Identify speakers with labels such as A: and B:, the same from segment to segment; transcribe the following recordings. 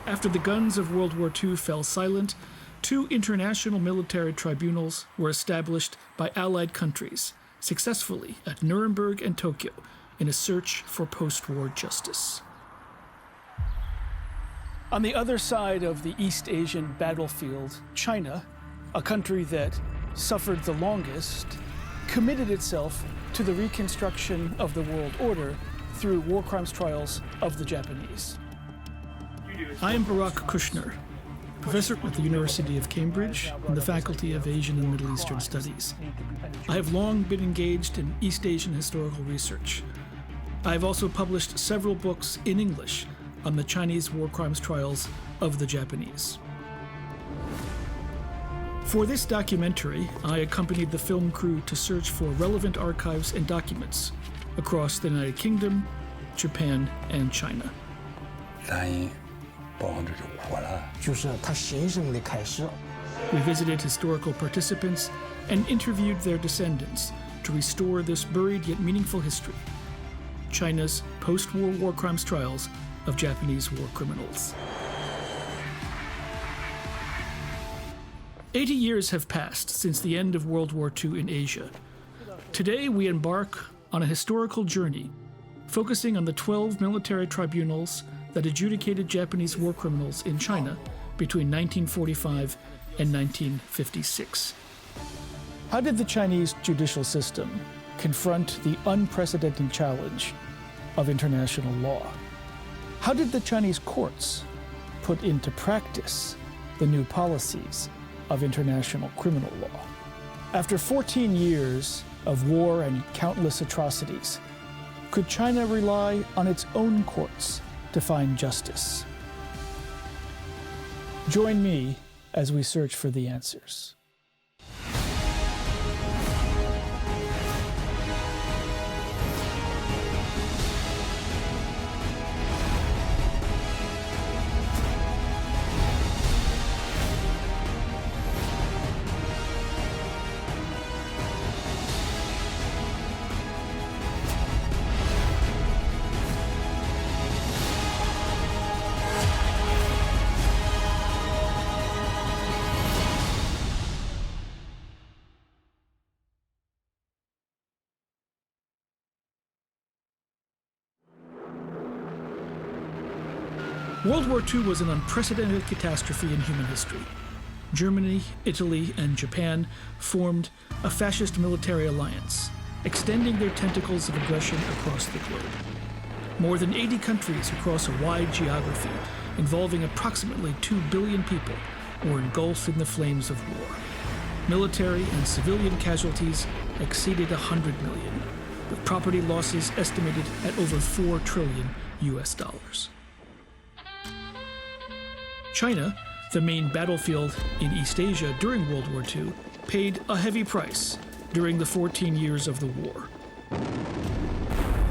A: After the guns of World War II fell silent, two international military tribunals were established by Allied countries successfully at Nuremberg and Tokyo in a search for post-war justice. On the other side of the East Asian battlefield, China, a country that suffered the longest, committed itself to the reconstruction of the world order through war crimes trials of the Japanese. I am Barak Kushner, professor at the University of Cambridge in the Faculty of Asian and Middle Eastern Studies. I have long been engaged in East Asian historical research. I have also published several books in English on the Chinese war crimes trials of the Japanese. For this documentary, I accompanied the film crew to search for relevant archives and documents across the United Kingdom, Japan, and China.
B: 蓝营曝光这就火了，
C: 就是它神圣的开始。
A: We visited historical participants and interviewed their descendants to restore this buried yet meaningful history, China's post-war war crimes trials of Japanese war criminals. 80 years have passed since the end of World War II in Asia. Today we embark on a historical journey focusing on the 12 military tribunals that adjudicated Japanese war criminals in China between 1945 and 1956. How did the Chinese judicial system confront the unprecedented challenge of international law? How did the Chinese courts put into practice the new policies of international criminal law? After 14 years of war and countless atrocities, could China rely on its own courts to find justice? Join me as we search for the answers. World War II was an unprecedented catastrophe in human history. Germany, Italy, and Japan formed a fascist military alliance, extending their tentacles of aggression across the globe. More than 80 countries across a wide geography, involving approximately 2 billion people, were engulfed in the flames of war. Military and civilian casualties exceeded 100 million, with property losses estimated at over $4 trillion. China, the main battlefield in East Asia during World War II, paid a heavy price during the 14 years of the war.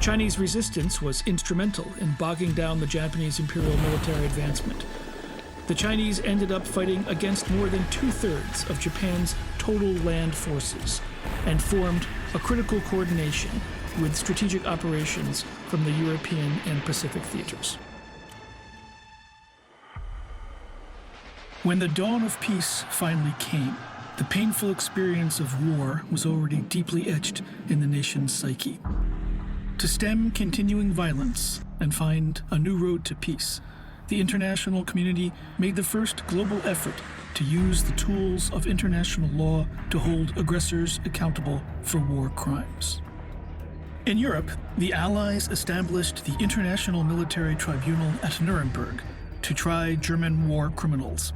A: Chinese resistance was instrumental in bogging down the Japanese imperial military advancement. The Chinese ended up fighting against more than 2/3 of Japan's total land forces and formed a critical coordination with strategic operations from the European and Pacific theaters. When the dawn of peace finally came, the painful experience of war was already deeply etched in the nation's psyche. To stem continuing violence and find a new road to peace, the international community made the first global effort to use the tools of international law to hold aggressors accountable for war crimes. In Europe, the Allies established the International Military Tribunal at Nuremberg to try German war criminals.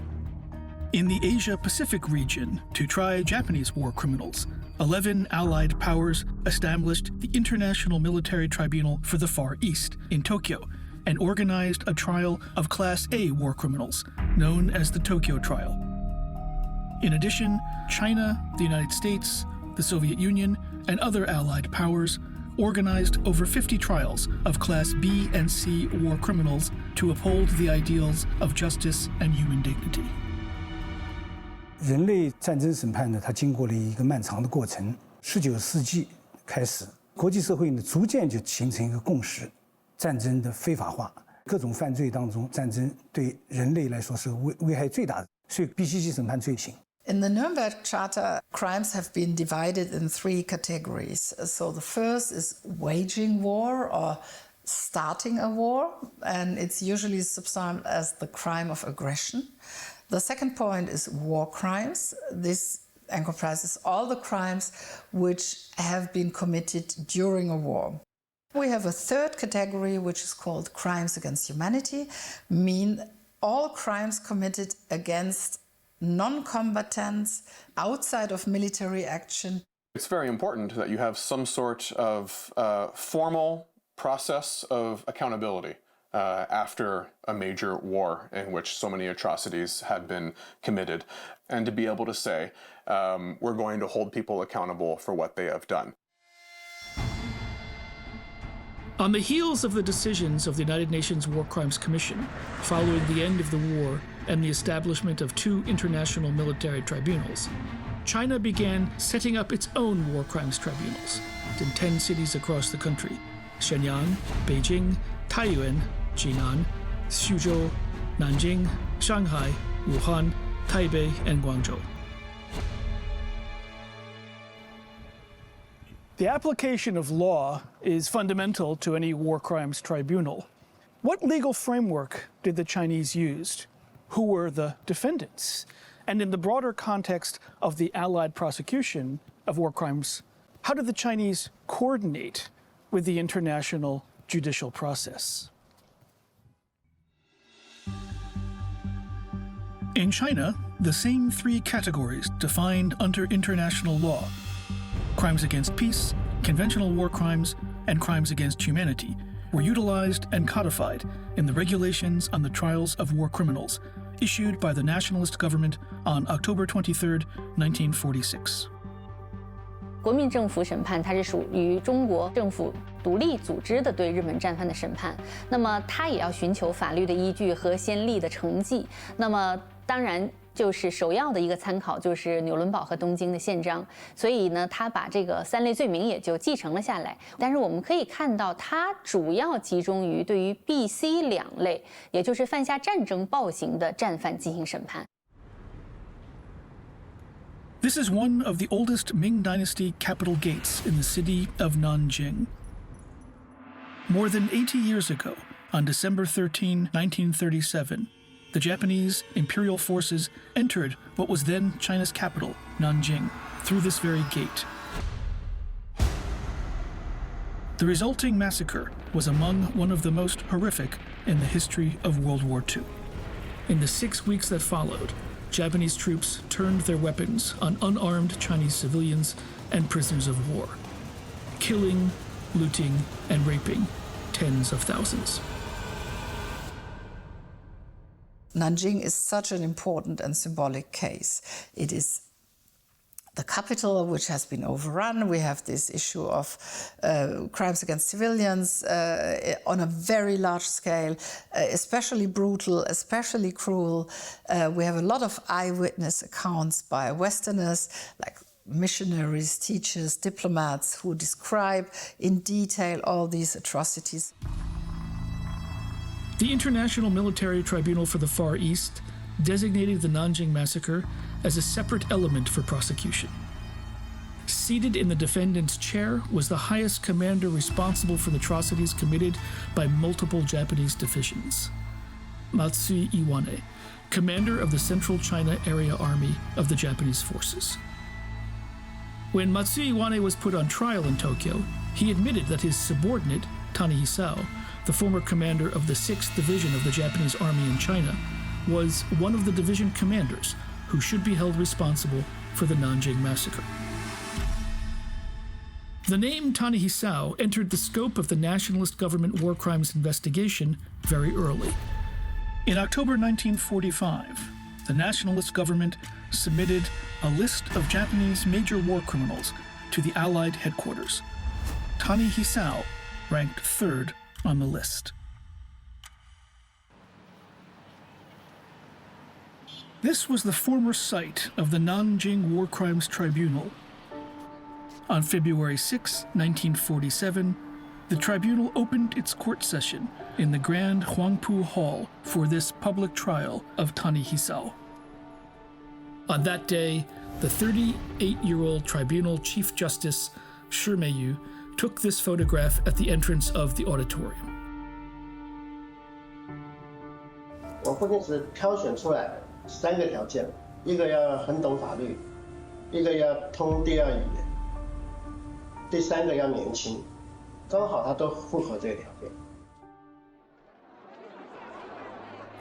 A: In the Asia-Pacific region, to try Japanese war criminals, 11 Allied powers established the International Military Tribunal for the Far East in Tokyo and organized a trial of Class A war criminals, known as the Tokyo Trial. In addition, China, the United States, the Soviet Union, and other Allied powers organized over 50 trials of Class B and C war criminals to uphold the ideals of justice and human dignity.
C: 人类战争审判呢，它经过了一个漫长的过程。19世纪开始，国际社会呢逐渐就形成一个共识：战争的非法化，各种犯罪当中，战争对人类来说是危害最大的，所以必须去审判罪行。
D: In the Nuremberg Charter, crimes have been divided in 3 categories. So the first is waging war or starting a war, and it's usually subsumed as the crime of aggression. The second point is war crimes. This encompasses all the crimes which have been committed during a war. We have a third category, which is called crimes against humanity, mean all crimes committed against non-combatants outside of military action.
E: It's very important that you have some sort of formal process of accountability after a major war in which so many atrocities had been committed, and to be able to say, we're going to hold people accountable for what they have done.
A: On the heels of the decisions of the United Nations War Crimes Commission, following the end of the war and the establishment of 2 international military tribunals, China began setting up its own war crimes tribunals in 10 cities across the country: Shenyang, Beijing, Taiyuan, Jinan, Suzhou, Nanjing, Shanghai, Wuhan, Taipei, and Guangzhou. The application of law is fundamental to any war crimes tribunal. What legal framework did the Chinese use? Who were the defendants? And in the broader context of the Allied prosecution of war crimes, how did the Chinese coordinate with the international judicial process? In China, the same 3 categories defined under international law: crimes against peace, conventional war crimes, and crimes against humanity, were utilized and codified in the regulations on the trials of war criminals issued by the nationalist government on October 23, 1946.
F: 国民政府审判，它是属于中国政府独立组织的对日本战犯的审判。那么，它也要寻求法律的依据和先例的成绩。那么，当然就是首要的一个参考就是纽伦堡和东京的宪章。所以呢，他把这个3类罪名也就继承了下来。但是我们可以看到，它主要集中于对于 B、C 2类，也就是犯下战争暴行的战犯进行审判。
A: This is one of the oldest Ming Dynasty capital gates in the city of Nanjing. More than 80 years ago, on December 13, 1937, the Japanese imperial forces entered what was then China's capital, Nanjing, through this very gate. The resulting massacre was among one of the most horrific in the history of World War II. In the 6 weeks that followed, Japanese troops turned their weapons on unarmed Chinese civilians and prisoners of war, killing, looting, and raping tens of thousands.
D: Nanjing is such an important and symbolic case. It is the capital which has been overrun. We have this issue of crimes against civilians on a very large scale, especially brutal, especially cruel. We have a lot of eyewitness accounts by Westerners, like missionaries, teachers, diplomats, who describe in detail all these atrocities.
A: The International Military Tribunal for the Far East designated the Nanjing Massacre as a separate element for prosecution. Seated in the defendant's chair was the highest commander responsible for the atrocities committed by multiple Japanese divisions, Matsui Iwane, commander of the Central China Area Army of the Japanese forces. When Matsui Iwane was put on trial in Tokyo, he admitted that his subordinate, Tani Hisao, the former commander of the 6th Division of the Japanese Army in China, was one of the division commanders who should be held responsible for the Nanjing Massacre. The name Tani Hisao entered the scope of the nationalist government war crimes investigation very early. In October 1945, the nationalist government submitted a list of Japanese major war criminals to the Allied headquarters. Tani Hisao ranked 3rd on the list. This was the former site of the Nanjing War Crimes Tribunal. On February 6, 1947, the tribunal opened its court session in the Grand Huangpu Hall for this public trial of Tani Hisao. On that day, the 38-year-old tribunal Chief Justice Shi Meiyu took this photograph at the entrance of the auditorium.
G: 我父亲是挑选出来3个条件，一个要很懂法律，一个要通第2语言，第3个要年轻，刚好他都符合这个条件。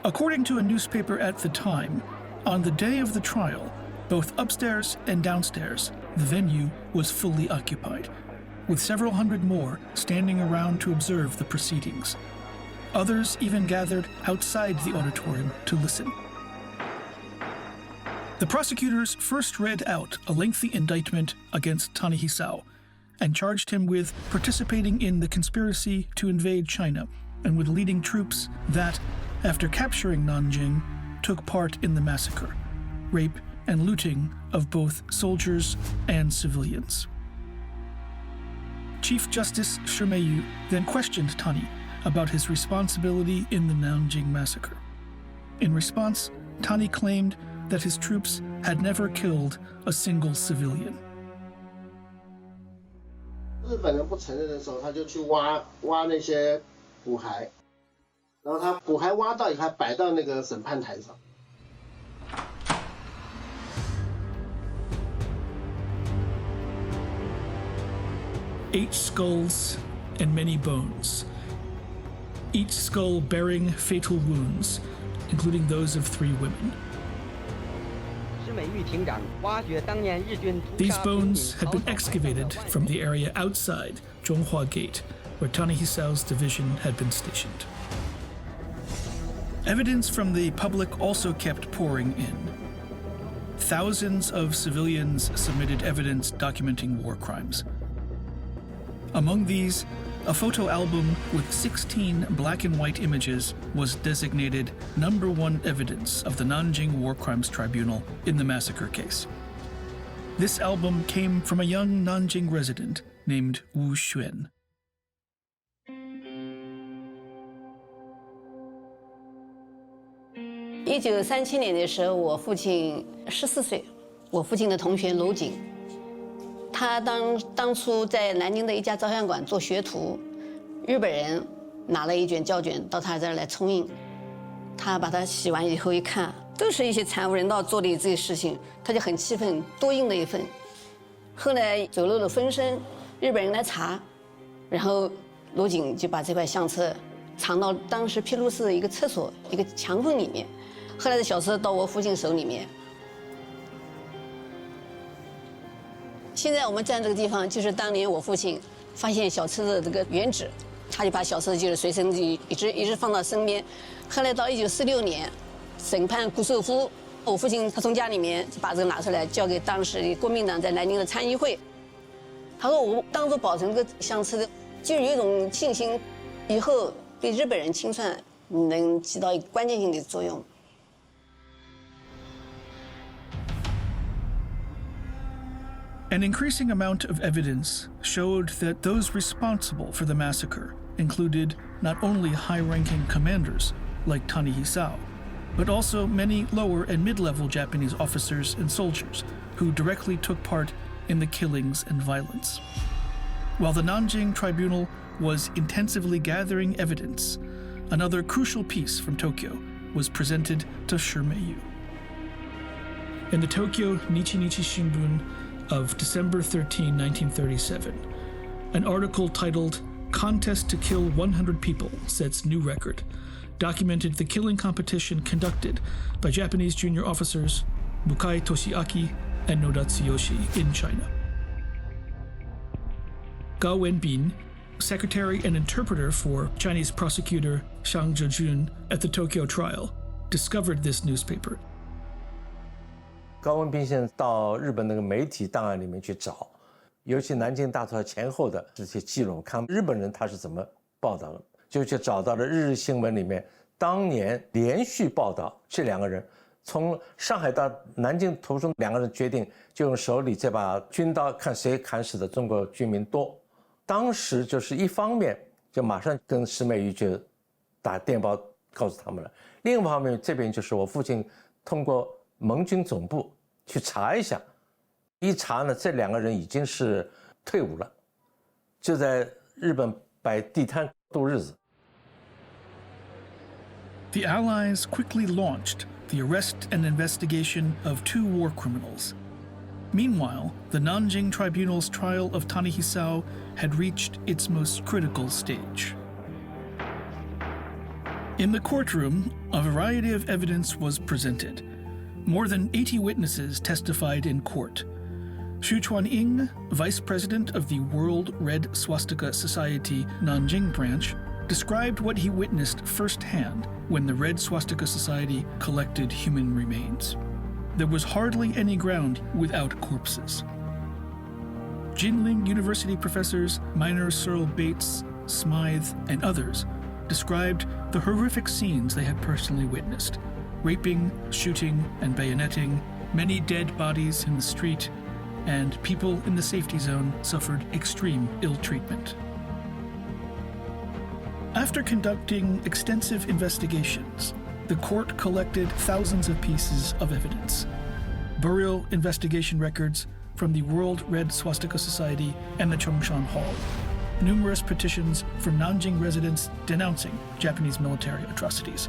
A: According to a newspaper at the time, on the day of the trial, both upstairs and downstairs, the venue was fully occupied, with several hundred more standing around to observe the proceedings. Others even gathered outside the auditorium to listen. The prosecutors first read out a lengthy indictment against Tani Hisao and charged him with participating in the conspiracy to invade China and with leading troops that, after capturing Nanjing, took part in the massacre, rape, and looting of both soldiers and civilians. Chief Justice Shi Meiyu then questioned Tani about his responsibility in the Nanjing Massacre. In response, Tani claimed that his troops had never killed a single civilian.
G: 日本人不承认的时候，他就去挖那些骨骸，然后他骨骸挖到以后，摆到那个审判台上。
A: 8 skulls and many bones, each skull bearing fatal wounds, including those of 3 women. These bones had been excavated from the area outside Zhonghua Gate, where Tani Hisao's division had been stationed. Evidence from the public also kept pouring in. Thousands of civilians submitted evidence documenting war crimes. Among these, a photo album with 16 black and white images was designated #1 evidence of the Nanjing War Crimes Tribunal in the massacre case. This album came from a young Nanjing resident named Wu Xuan.
H: 1937年的时候，我父亲14岁，我父亲的同学娄瑾。 他当初在南京的一家照相馆做学徒，日本人拿了一卷胶卷到他这儿来冲印，他把它洗完以后一看，都是一些惨无人道做的这些事情，他就很气愤，多印了一份。后来走漏了风声，日本人来查，然后娄瑾就把这块相册藏到当时披露室的一个厕所一个墙缝里面，后来的小册到我父亲手里面。 现在我们站这个地方，就是当年我父亲发现小车的这个原址，他就把小车就是随身一直放到身边。后来到1946年，审判顾寿夫，我父亲他从家里面就把这个拿出来，交给当时国民党在南京的参议会。他说我当初保存这个相册的，就是有一种信心，以后对日本人清算能起到一个关键性的作用。
A: An increasing amount of evidence showed that those responsible for the massacre included not only high-ranking commanders like Tani Hisao, but also many lower and mid-level Japanese officers and soldiers who directly took part in the killings and violence. While the Nanjing Tribunal was intensively gathering evidence, another crucial piece from Tokyo was presented to Shi Meiyu. In the Tokyo Nichi-Nichi Shimbun of December 13, 1937, an article titled "Contest to Kill 100 People Sets New Record" documented the killing competition conducted by Japanese junior officers Mukai Toshiaki and Noda Tsuyoshi in China. Gao Wenbin, secretary and interpreter for Chinese prosecutor Xiang Zhejun at the Tokyo trial, discovered this newspaper.
I: 高文彬先生到日本那个媒体档案里面去找，尤其南京大屠杀前后的这些记录，看日本人他是怎么报道的，就去找到了日新闻里面当年连续报道这2个人从上海到南京途中，2个人决定就用手里这把军刀看谁砍死的中国居民多，当时就是一方面就马上跟石美玉就打电报告诉他们了，另一方面这边就是我父亲通过盟军总部去查一下，一查呢，这2个人已经是退伍了，就在日本摆地摊度日子。
A: The Allies quickly launched the arrest and investigation of 2 war criminals. Meanwhile, the Nanjing Tribunal's trial of Tani Hisao had reached its most critical stage. In the courtroom, a variety of evidence was presented. More than 80 witnesses testified in court. Xu Chuanying, vice president of the World Red Swastika Society Nanjing branch, described what he witnessed firsthand when the Red Swastika Society collected human remains. There was hardly any ground without corpses. Jinling University professors Minor Searle Bates, Smythe, and others described the horrific scenes they had personally witnessed: raping, shooting, and bayoneting, many dead bodies in the street, and people in the safety zone suffered extreme ill treatment. After conducting extensive investigations, the court collected thousands of pieces of evidence: burial investigation records from the World Red Swastika Society and the Chongshan Hall, numerous petitions from Nanjing residents denouncing Japanese military atrocities,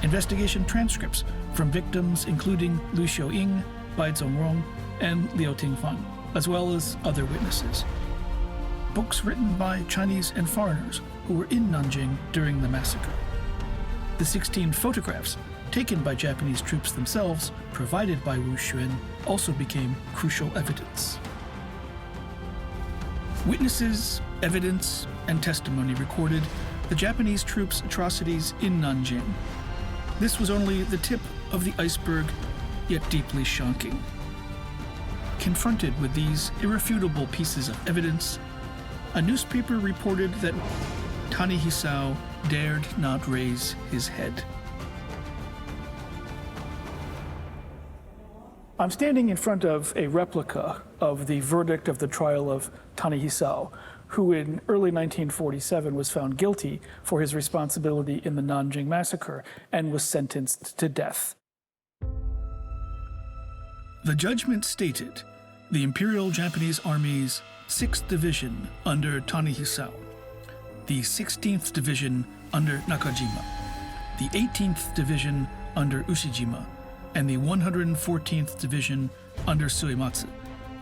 A: investigation transcripts from victims including Liu Xiaoying, Bai Zongrong, and Liu Tingfang, as well as other witnesses. Books written by Chinese and foreigners who were in Nanjing during the massacre. The 16 photographs taken by Japanese troops themselves, provided by Wu Xuan, also became crucial evidence. Witnesses, evidence, and testimony recorded the Japanese troops' atrocities in Nanjing. This was only the tip of the iceberg, yet deeply shocking. Confronted with these irrefutable pieces of evidence, a newspaper reported that Tani Hisao dared not raise his head. I'm standing in front of a replica of the verdict of the trial of Tani Hisao, who in early 1947 was found guilty for his responsibility in the Nanjing Massacre and was sentenced to death. The judgment stated the Imperial Japanese Army's 6th Division under Tani Hisao, the 16th Division under Nakajima, the 18th Division under Ushijima, and the 114th Division under Suematsu,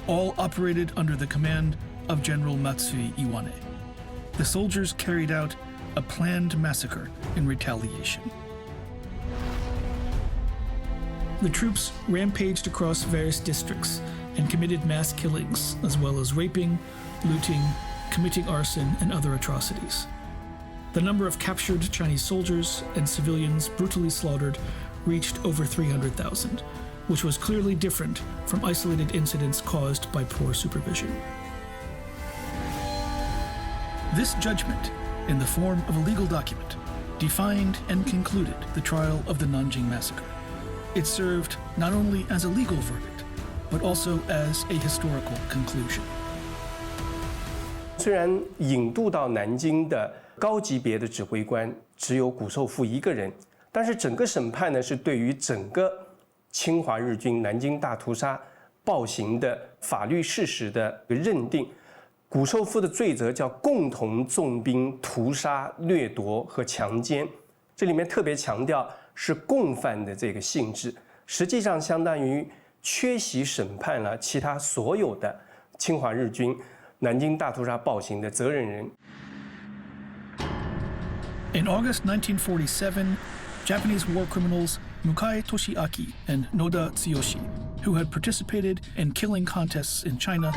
A: all operated under the command of General Matsui Iwane. The soldiers carried out a planned massacre in retaliation. The troops rampaged across various districts and committed mass killings, as well as raping, looting, committing arson, and other atrocities. The number of captured Chinese soldiers and civilians brutally slaughtered reached over 300,000, which was clearly different from isolated incidents caused by poor supervision. This judgment, in the form of a legal document, defined and concluded the trial of the Nanjing Massacre. It served not only as a legal verdict, but also as a historical conclusion.
J: 虽然引渡到南京的高级别的指挥官只有谷寿夫一个人，但是整个审判呢是对于整个侵华日军南京大屠杀暴行的法律事实的认定。谷寿夫的罪责叫共同纵兵屠杀、掠夺和强奸，这里面特别强调是共犯的这个性质，实际上相当于缺席审判了其他所有的侵华日军南京大屠杀暴行的责任人。
A: In August 1947, Japanese war criminals Mukai Toshiaki and Noda Tsuyoshi, who had participated in killing contests in China,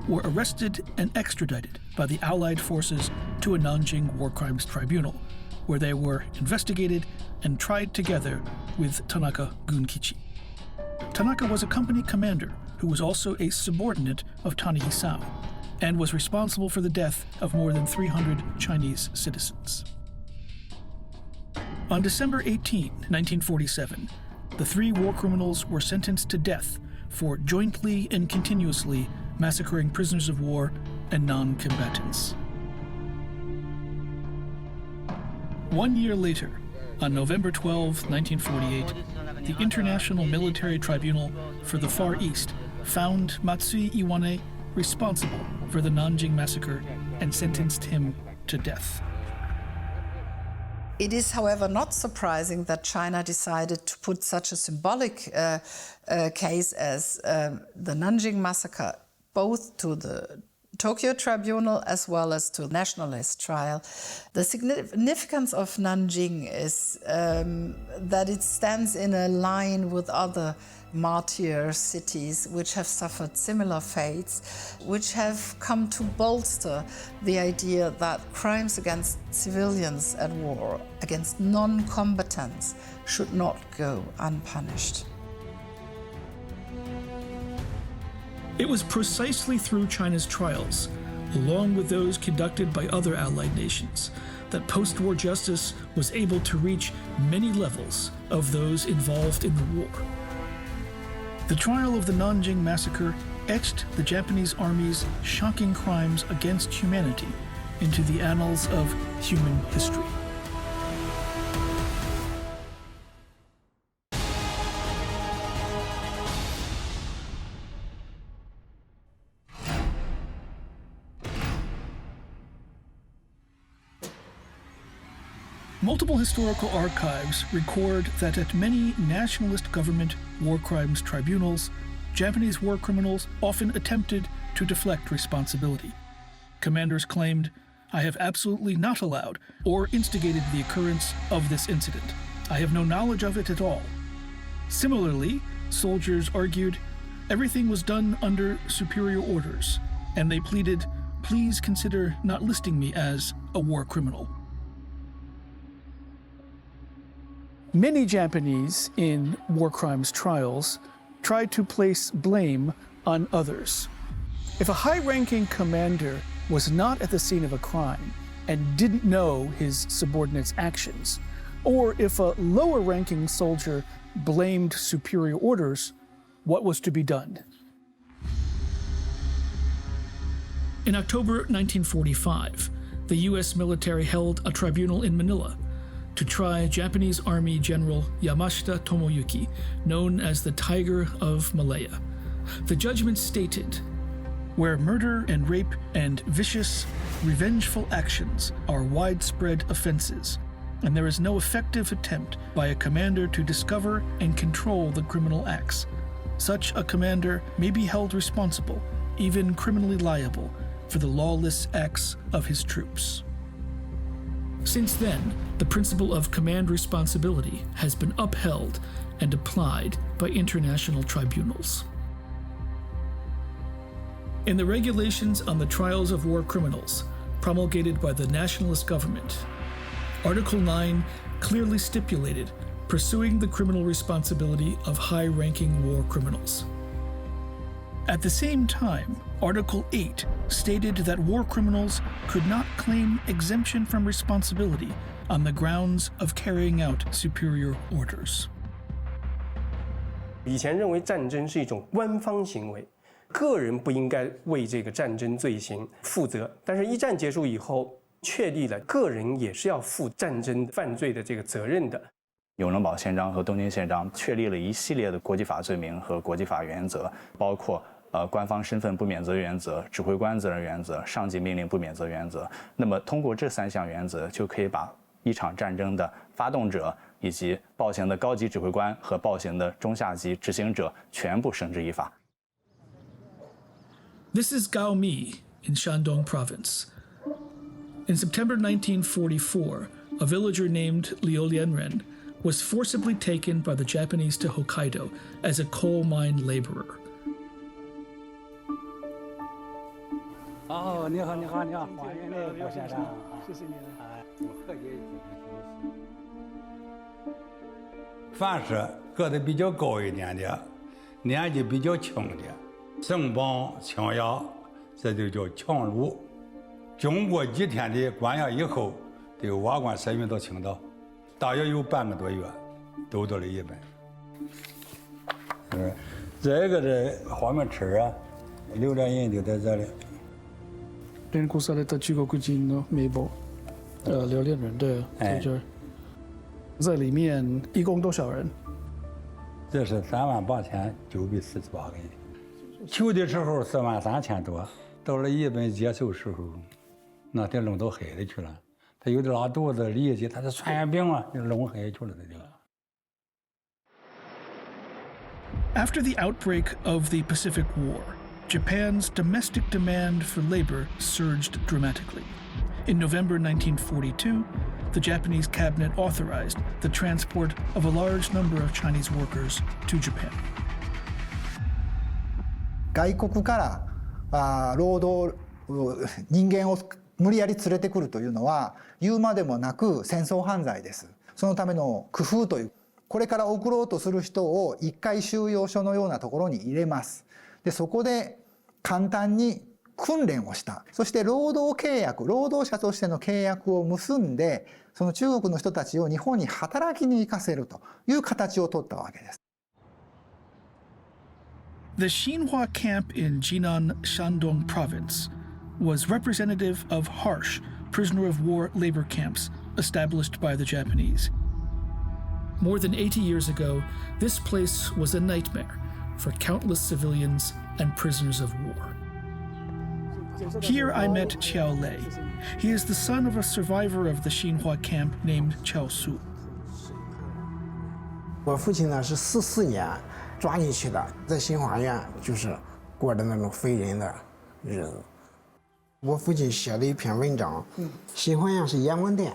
A: were arrested and extradited by the Allied forces to a Nanjing War Crimes Tribunal, where they were investigated and tried together with Tanaka Gunkichi. Tanaka was a company commander who was also a subordinate of Tani Hisao and was responsible for the death of more than 300 Chinese citizens. On December 18, 1947, the 3 war criminals were sentenced to death for jointly and continuously massacring prisoners of war and non-combatants. 1 year later, on November 12, 1948, the International Military Tribunal for the Far East found Matsui Iwane responsible for the Nanjing Massacre and sentenced him to death.
D: It is, however, not surprising that China decided to put such a symbolic case as the Nanjing Massacre both to the Tokyo Tribunal as well as to nationalist trial. The significance of Nanjing is that it stands in a line with other martyr cities which have suffered similar fates, which have come to bolster the idea that crimes against civilians at war, against non-combatants, should not go unpunished.
A: It was precisely through China's trials, along with those conducted by other allied nations, that post-war justice was able to reach many levels of those involved in the war. The trial of the Nanjing Massacre etched the Japanese Army's shocking crimes against humanity into the annals of human history. Multiple historical archives record that at many nationalist government war crimes tribunals, Japanese war criminals often attempted to deflect responsibility. Commanders claimed, "I have absolutely not allowed or instigated the occurrence of this incident. I have no knowledge of it at all." Similarly, soldiers argued, "Everything was done under superior orders," and they pleaded, "Please consider not listing me as a war criminal." Many Japanese in war crimes trials tried to place blame on others. If a high-ranking commander was not at the scene of a crime and didn't know his subordinates' actions, or if a lower-ranking soldier blamed superior orders, what was to be done? In October 1945, the U.S. military held a tribunal in Manila to try Japanese Army General Yamashita Tomoyuki, known as the Tiger of Malaya. The judgment stated, "Where murder and rape and vicious, revengeful actions are widespread offenses, and there is no effective attempt by a commander to discover and control the criminal acts, such a commander may be held responsible, even criminally liable, for the lawless acts of his troops." Since then, the principle of command responsibility has been upheld and applied by international tribunals. In the regulations on the trials of war criminals, promulgated by the nationalist government, Article 9 clearly stipulated pursuing the criminal responsibility of high-ranking war criminals. At the same time, Article 8 stated that war criminals could not claim exemption from responsibility on the grounds of carrying out superior orders.
J: 以前认为战争是一种官方行为，个人不应该为这个战争罪行负责。但是一战结束以后，确立了个人也是要负战争犯罪的这个责任的。
K: 永乐堡宪章和东京宪章确立了一系列的国际法罪名和国际法原则，包括官方身份不免责原则、指挥官责任原则、上级命令不免责原则。那么通过这3项原则，就可以把一场战争的发动者以及暴行的高级指挥官和暴行的中下级执行者全部绳之以法。
A: This is Gaomi in Shandong Province. In September 1944, a villager named Liu Lianren was forcibly taken by the Japanese to Hokkaido as a coal mine laborer.
C: 哦，你好，你好，你好，欢迎你，郭先生，谢谢你。
L: 凡是个子比较高一点的，年纪比较轻的，身膀倾压，这就叫强掳。经过几天的关押以后，得瓦管审运到青岛，大约有半个多月，都到了日本。这个这方便吃啊，留点人就在这里。
A: 連行された中国人的名簿，留恋人的在这儿，在里面一共多少人？
L: 这是38948个人。求的时候43000多，到了一本接受时候，那得弄到海里去了。他有的拉肚子、痢疾，他是传染病啊，就弄海去了，这就。
A: After the outbreak of the Pacific War, Japan's domestic demand for labor surged dramatically. In November 1942, the Japanese cabinet authorized the transport of a large number of Chinese workers to Japan.
M: 外国から労働人間を無理やり連れてくるというのは言うまでもなく戦争犯罪です。そのための工夫という、これから送ろうとする人を一回収容所のようなところに入れます。でそこで簡単に訓練をした。そして労働契約、労働者としての契約を結んで、その中国の人たちを日本に働きに行かせるという形を取ったわけです。
A: The Xinhua camp in Jinan, Shandong province was representative of harsh prisoner of war labor camps established by the Japanese. More than 80 years ago, this place was a nightmare for countless civilians and prisoners of war. Here I met Qiao Lei. He is the son of a survivor of the Xinhua camp named Qiao Su.
N: 我父亲呢是44年抓进去的，在新华院就是过的那种非人的日子。我父亲写了一篇文章，新华院是阎王殿，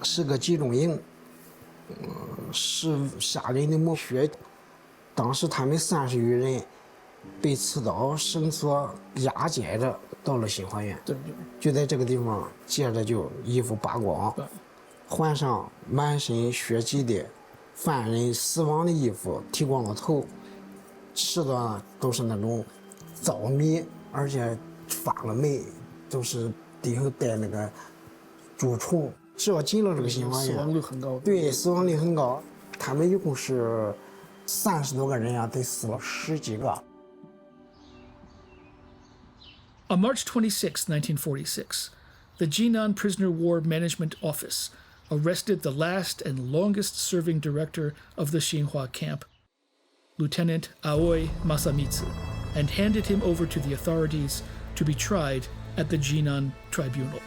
N: 是个集中营，是杀人的墓穴。当时他们30余人被刺刀绳索押解着到了新华院，就在这个地方，接着就衣服扒光，换上满身血迹的犯人死亡的衣服，剃光了头，吃的都是那种糙米，而且发了霉，都是里头带那个蛀虫。只要进了这个新华院，死亡率很高。对，死亡率很高。他们一共是30多个人啊，得死了10几个。
A: On March 26, 1946, the Jinan Prisoner War Management Office arrested the last and longest-serving director of the Xinhua camp, Lieutenant Aoi Masamitsu, and handed him over to the authorities to be tried at the Jinan Tribunal.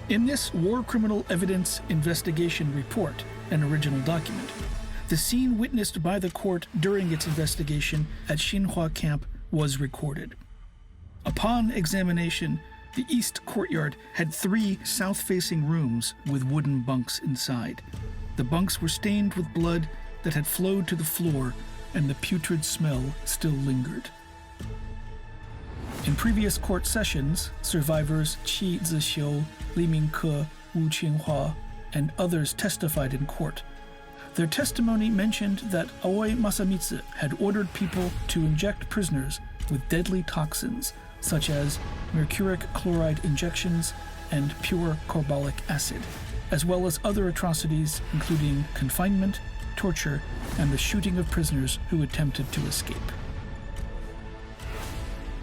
A: In this War Criminal Evidence Investigation Report, an original document, the scene witnessed by the court during its investigation at Xinhua camp was recorded. Upon examination, the east courtyard had 3 south-facing rooms with wooden bunks inside. The bunks were stained with blood that had flowed to the floor, and the putrid smell still lingered. In previous court sessions, survivors Qi Zixiu, Li Mingke, Wu Qinghua, and others testified in court. Their testimony mentioned that Aoi Masamitsu had ordered people to inject prisoners with deadly toxins such as mercuric chloride injections and pure carbolic acid, as well as other atrocities including confinement, torture, and the shooting of prisoners who attempted to escape.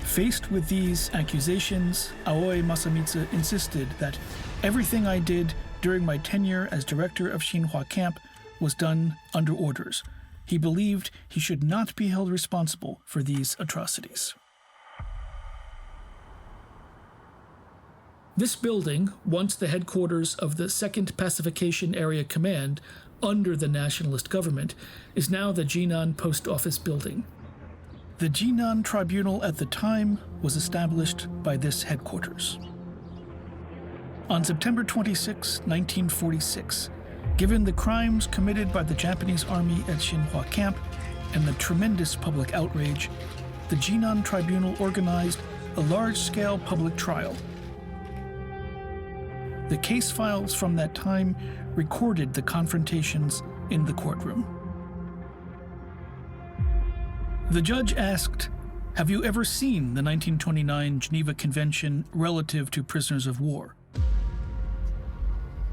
A: Faced with these accusations, Aoi Masamitsu insisted that everything I did during my tenure as director of Xinhua camp was done under orders. He believed he should not be held responsible for these atrocities. This building, once the headquarters of the 2nd Pacification Area Command under the nationalist government, is now the Jinan Post Office building. The Jinan Tribunal at the time was established by this headquarters. On September 26, 1946, given the crimes committed by the Japanese army at Xinhua camp and the tremendous public outrage, the Jinan Tribunal organized a large-scale public trial. The case files from that time recorded the confrontations in the courtroom. The judge asked, "Have you ever seen the 1929 Geneva Convention relative to prisoners of war?"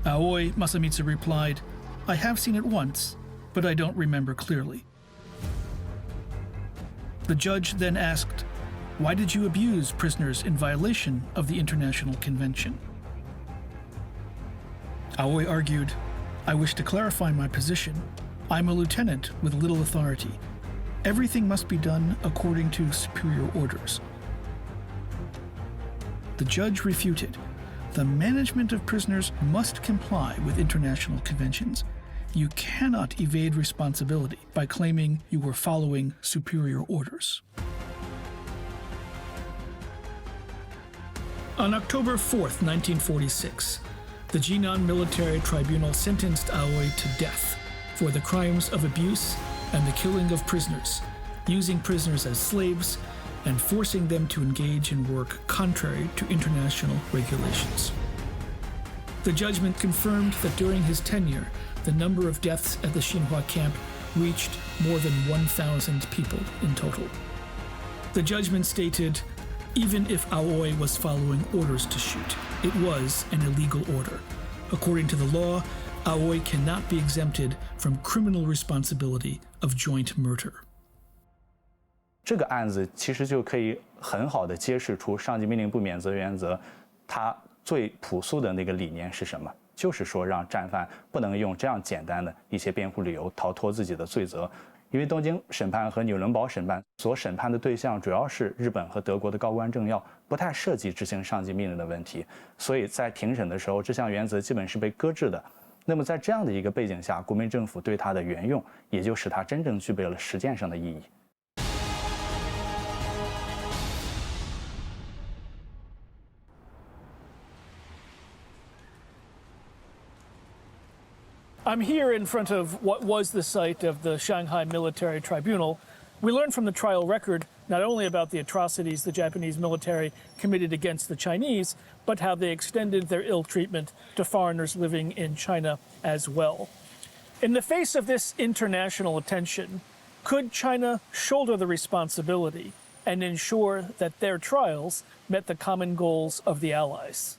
A: Aoi Masamitsu replied, "I have seen it once, but I don't remember clearly." The judge then asked, Why did you abuse prisoners in violation of the International Convention? Aoi argued, I wish to clarify my position. I'm a lieutenant with little authority. Everything must be done according to superior orders. The judge refuted. The management of prisoners must comply with international conventions. You cannot evade responsibility by claiming you were following superior orders. On October 4th, 1946, the Jinan Military Tribunal sentenced Aoi to death for the crimes of abuse and the killing of prisoners, using prisoners as slaves, and forcing them to engage in work contrary to international regulations. The judgment confirmed that during his tenure, the number of deaths at the Xinhua camp reached more than 1,000 people in total. The judgment stated, even if Aoi was following orders to shoot, it was an illegal order. According to the law, Aoi cannot be exempted from criminal responsibility of joint murder.
K: 这个案子其实就可以很好的揭示出上级命令不免责原则，它最朴素的那个理念是什么？就是说让战犯不能用这样简单的一些辩护理由逃脱自己的罪责。因为东京审判和纽伦堡审判所审判的对象主要是日本和德国的高官政要，不太涉及执行上级命令的问题，所以在庭审的时候，这项原则基本是被搁置的。那么在这样的一个背景下，国民政府对它的沿用，也就使它真正具备了实践上的意义。
A: I'm here in front of what was the site of the Shanghai Military Tribunal. We learned from the trial record not only about the atrocities the Japanese military committed against the Chinese, but how they extended their ill treatment to foreigners living in China as well. In the face of this international attention, could China shoulder the responsibility and ensure that their trials met the common goals of the Allies?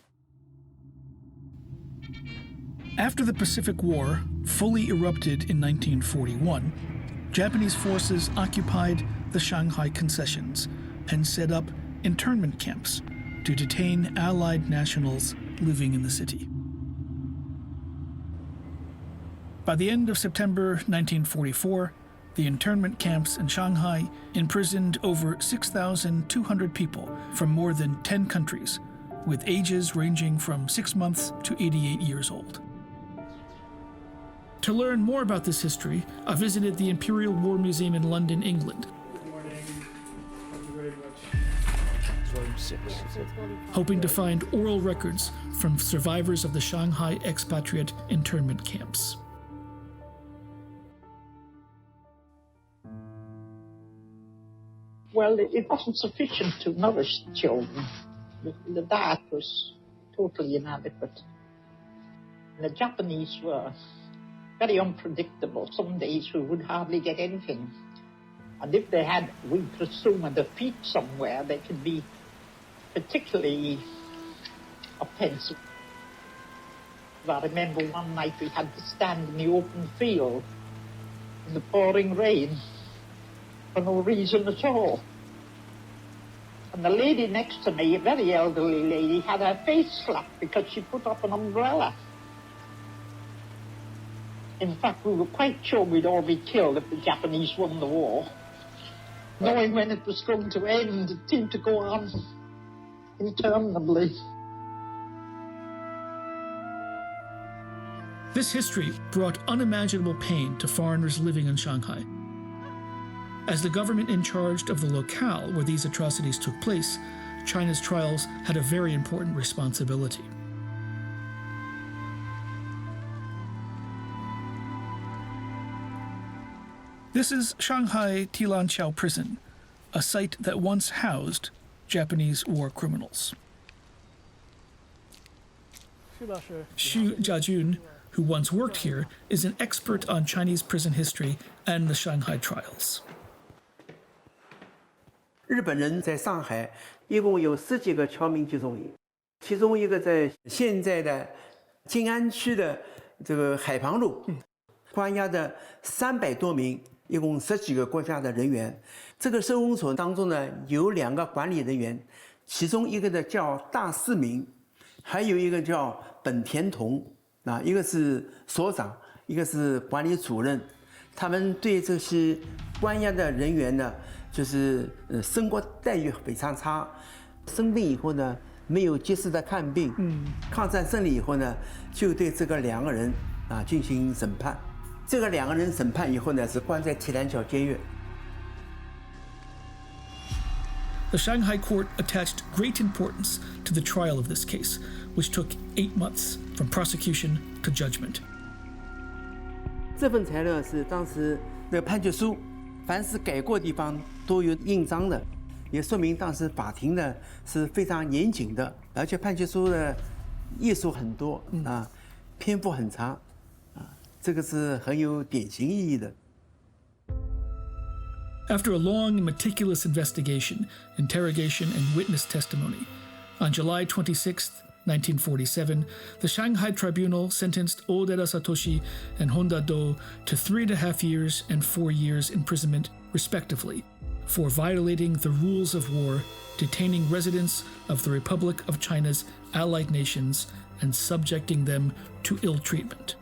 A: After the Pacific War fully erupted in 1941, Japanese forces occupied the Shanghai concessions and set up internment camps to detain Allied nationals living in the city. By the end of September 1944, the internment camps in Shanghai imprisoned over 6,200 people from more than 10 countries, with ages ranging from 6 months to 88 years old. To learn more about this history, I visited the Imperial War Museum in London, England.
O: Good morning. Thank you very much. Volume 6.
A: Hoping to find oral records from survivors of the Shanghai expatriate internment camps.
P: Well, it wasn't sufficient to nourish the children. The diet was totally inadequate. The Japanese were very unpredictable. Some days we would hardly get anything. And if they had, we presume, a defeat somewhere, they could be particularly offensive. I remember one night we had to stand in the open field in the pouring rain for no reason at all. And the lady next to me, a very elderly lady, had her face slapped because she put up an umbrella. In fact, we were quite sure we'd all be killed if the Japanese won the war. Knowing when it was going to end, it seemed to go on interminably.
A: This history brought unimaginable pain to foreigners living in Shanghai. As the government in charge of the locale where these atrocities took place, China's trials had a very important responsibility. This is Shanghai Tilanqiao Prison, a site that once housed Japanese war criminals. Xu Jiajun, who once worked here, is an expert on Chinese prison history and the Shanghai trials.
Q: 日本人在上海一共有10几个侨民集中营，其中一个在现在的静安区的这个海旁路，关押着300多名一共10几个国家的人员。这个收容所当中呢，有2个管理人员，其中一个呢叫大世民，还有一个叫本田同，一个是所长，一个是管理主任。他们对这些关押的人员呢，就是生活待遇非常差，生病以后呢没有及时的看病，抗战胜利以后呢，就对这个2个人进行审判。这个2个人审判以后呢，是关在铁栏桥监狱。
A: The Shanghai court attached great importance to the trial of this case, which took 8 months from prosecution to judgment.
Q: 这份材料是当时的判决书，凡是改过的地方都有印章的，也说明当时法庭呢是非常严谨的，而且判决书的页数很多篇幅很长这个是很有典型意义的。
A: After a long and meticulous investigation, interrogation, and witness testimony, on July 26, 1947, the Shanghai Tribunal sentenced Odera Satoshi and Honda Do to 3.5 years and 4 years imprisonment, respectively, for violating the rules of war, detaining residents of the Republic of China's allied nations, and subjecting them to ill treatment.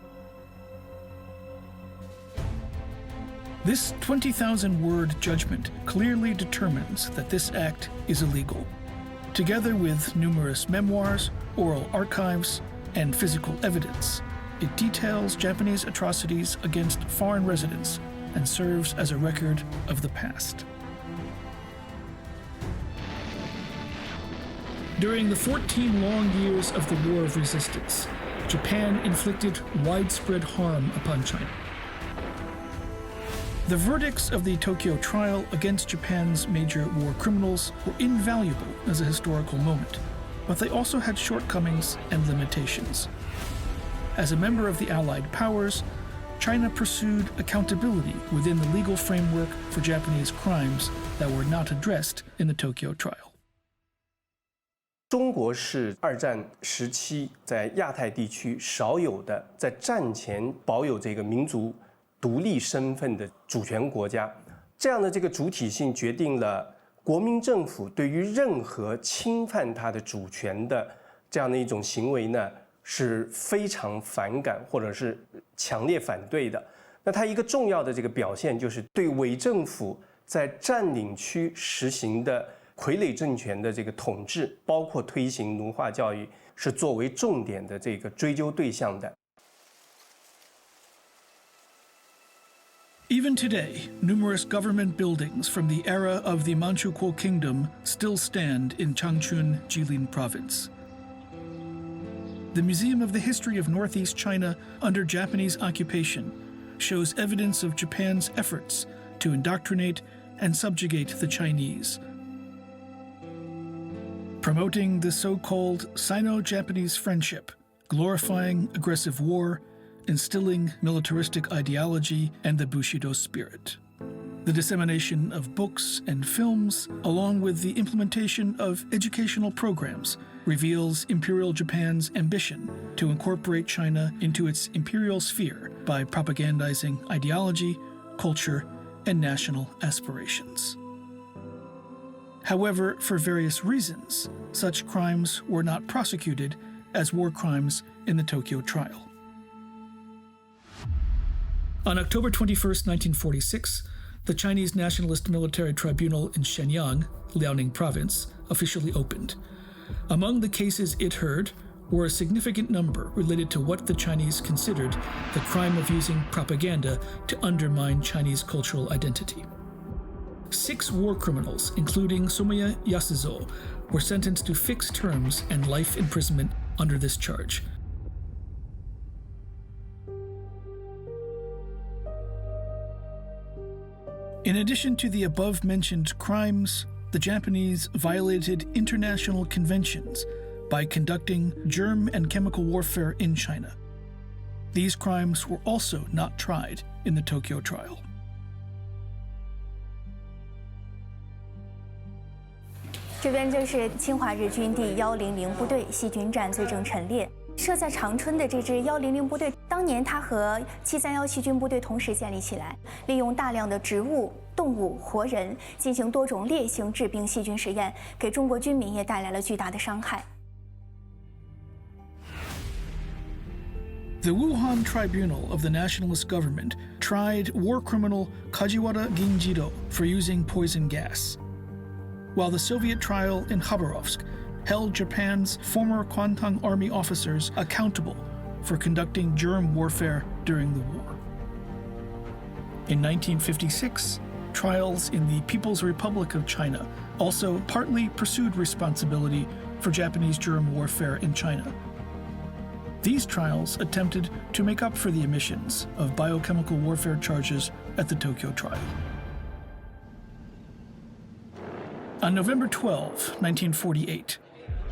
A: This 20,000-word judgment clearly determines that this act is illegal. Together with numerous memoirs, oral archives, and physical evidence, it details Japanese atrocities against foreign residents and serves as a record of the past. During the 14 long years of the War of Resistance, Japan inflicted widespread harm upon China. The verdicts of the Tokyo trial against Japan's major war criminals were invaluable as a historical moment, but they also had shortcomings and limitations. As a member of the Allied powers, China pursued accountability within the legal framework for Japanese crimes that were not addressed in the Tokyo trial.
J: 中国是2战时期在亚太地区少有的在战前保有这个民族独立身份的主权国家，这样的这个主体性决定了国民政府对于任何侵犯它的主权的这样的一种行为呢，是非常反感或者是强烈反对的。那它一个重要的这个表现就是对伪政府在占领区实行的傀儡政权的这个统治，包括推行奴化教育，是作为重点的这个追究对象的。
A: Even today, numerous government buildings from the era of the Manchukuo Kingdom still stand in Changchun, Jilin Province. The Museum of the History of Northeast China under Japanese occupation shows evidence of Japan's efforts to indoctrinate and subjugate the Chinese, promoting the so-called Sino-Japanese friendship, glorifying aggressive war, instilling militaristic ideology and the Bushido spirit. The dissemination of books and films, along with the implementation of educational programs, reveals Imperial Japan's ambition to incorporate China into its imperial sphere by propagandizing ideology, culture, and national aspirations. However, for various reasons, such crimes were not prosecuted as war crimes in the Tokyo trial. On October 21, 1946, the Chinese Nationalist Military Tribunal in Shenyang, Liaoning Province, officially opened. Among the cases it heard were a significant number related to what the Chinese considered the crime of using propaganda to undermine Chinese cultural identity. 6 war criminals, including Somoya Yasuzo, were sentenced to fixed terms and life imprisonment under this charge. In addition to the above-mentioned crimes, the Japanese violated international conventions by conducting germ and chemical warfare in China. These crimes were also not tried in the Tokyo trial.
R: 这边就是侵华日军第100部队细菌战罪证陈列。设在长春的这支100部队，当年它和731细菌部队同时建立起来，利用大量的植物、动物、活人进行多种烈性致病细菌实验，给中国军民也带来了巨大的伤害。
A: The Wuhan Tribunal of the Nationalist Government tried war criminal Kajiwara Ginjiro for using poison gas, while the Soviet trial in Khabarovsk held Japan's former Kwantung Army officers accountable for conducting germ warfare during the war. In 1956, trials in the People's Republic of China also partly pursued responsibility for Japanese germ warfare in China. These trials attempted to make up for the omissions of biochemical warfare charges at the Tokyo trial. On November 12, 1948,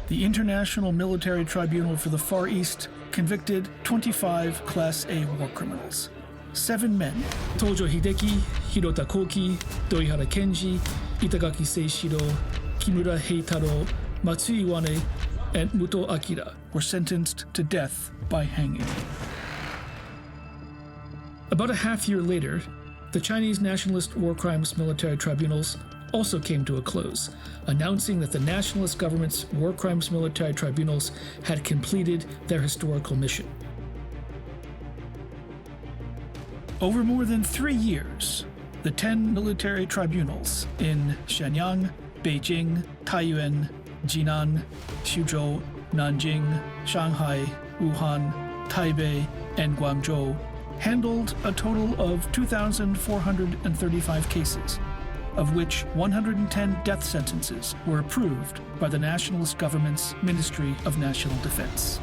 A: the International Military Tribunal for the Far East convicted 25 Class A war criminals. 7 men, Tojo Hideki, Hirota Koki, Doihara Kenji, Itagaki Seishiro, Kimura Heitaro, Matsui Iwane, and Muto Akira, were sentenced to death by hanging. About a half year later, the Chinese Nationalist War Crimes Military Tribunals also came to a close, announcing that the nationalist government's war crimes military tribunals had completed their historical mission. Over more than 3 years, the 10 military tribunals in Shenyang, Beijing, Taiyuan, Jinan, Xuzhou, Nanjing, Shanghai, Wuhan, Taipei, and Guangzhou handled a total of 2,435 cases, of which 110 death sentences were approved by the nationalist government's Ministry of National Defense.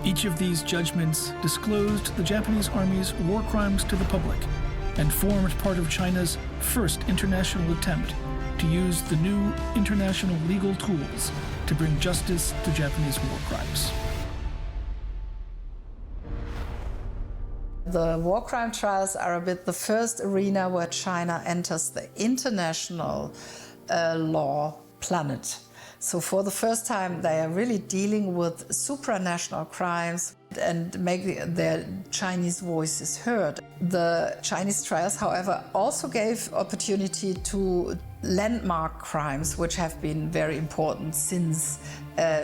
A: Each of these judgments disclosed the Japanese Army's war crimes to the public and formed part of China's first international attempt to use the new international legal tools to bring justice to Japanese war crimes.
D: The war crime trials are a bit the first arena where China enters the international law planet. So for the first time, they are really dealing with supranational crimes and make their Chinese voices heard. The Chinese trials, however, also gave opportunity to landmark crimes, which have been very important since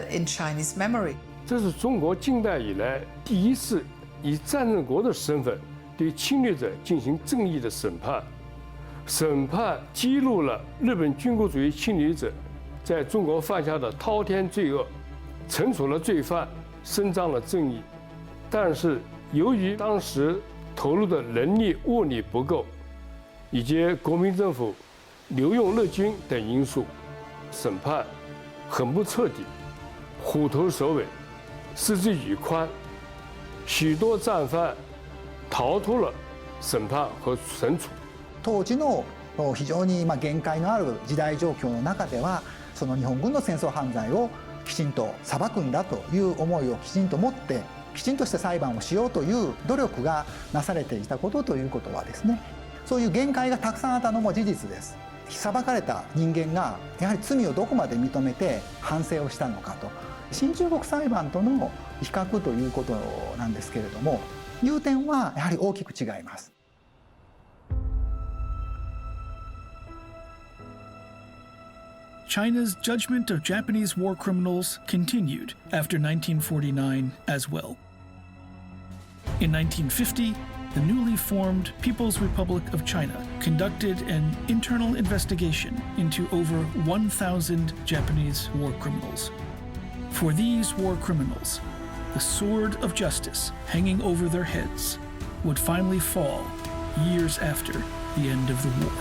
D: in Chinese memory.
S: 这是中国近代以来第一次以战争国的身份对侵略者进行正义的审判。审判揭露了日本军国主义侵略者在中国犯下的滔天罪恶，惩处了罪犯，伸张了正义。但是由于当时投入的人力物力不够，以及国民政府留用日军等因素，审判很不彻底，虎头蛇尾，失之愈宽。许多战犯逃脱了审判和惩处。
M: 当時の非常に限界のある時代状況の中では、その日本軍の戦争犯罪をきちんと裁くんだという思いをきちんと持って、きちんとした裁判をしようという努力がなされていたことということはですね、そういう限界がたくさんあったのも事実です。裁かれた人間がやはり罪をどこまで認めて反省をしたのかと、新中国裁判との比較ということなんですけれども、いう点はやはり大きく違います。
A: China's judgment of Japanese war criminals continued after 1949 as well. In 1950, the newly formed People's Republic of China conducted an internal investigation into over 1,000 Japanese war criminals. For these war criminals, the sword of justice hanging over their heads would finally fall years after the end of the war.